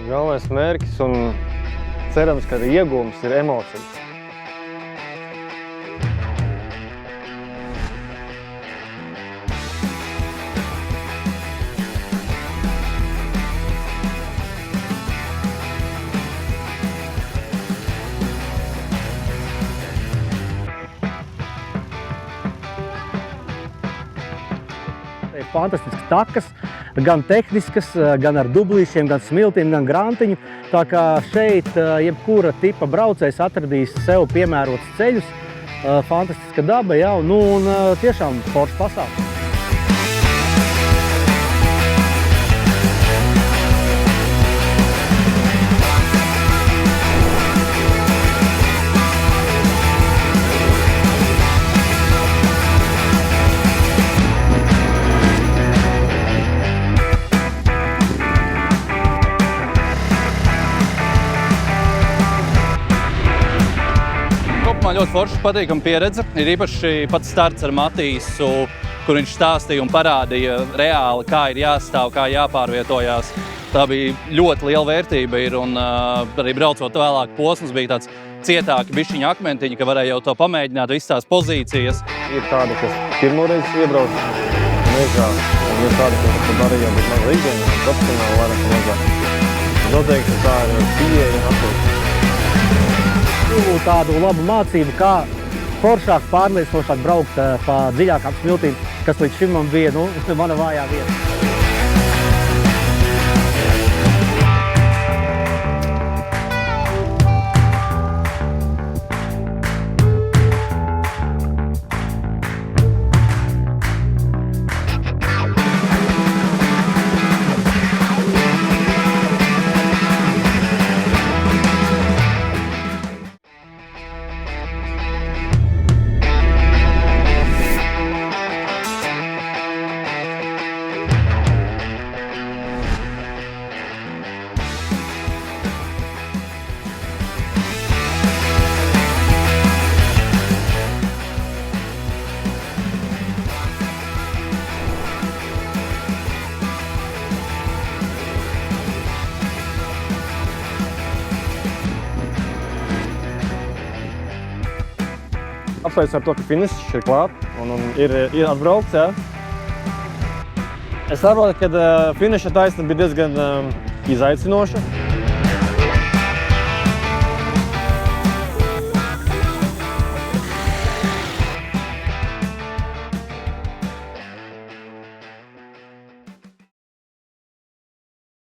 Galvenais mērķis un cerams, ka arī iegūms ir emocijas. Fantastiskas takas, gan tehniskas, gan ar dublīšiem, gan smiltīm, gan grantiņu. Tā kā šeit jebkura tipa braucējs atradīs sev piemērotus ceļus. Fantastiska daba, jā, un tiešām foršs pasākums. Man ļoti forša patīkama pieredze. Ir īpaši pats starts ar Matīsu, kur viņš stāstīja un parādīja reāli, kā ir jāstāv, kā jāpārvietojās. Tā bija ļoti liela vērtība ir, un arī braucot vēlāk posms bija tāds cietāki bišķiņa akmentiņi, ka varēja jau to pamēģināt visas tās pozīcijas. Ir tādi, kas pirmoreiz iebrauc mežā, un ir tādi, kas to darīja, bet man ikdienā profesionāli vairāk mežā. Noteikti tā ir pieeja un atpūta. Tādu labu mācību, kā foršāk, pārliecinošāk braukt pa dziļākām smiltīm, kas līdz šim man bija mana vājā vieta. Apsveicu ar to, ka finišs ir klāt un ir atbraukts, jā. Es saprotu, ka finiša taisne bija diezgan izaicinoša.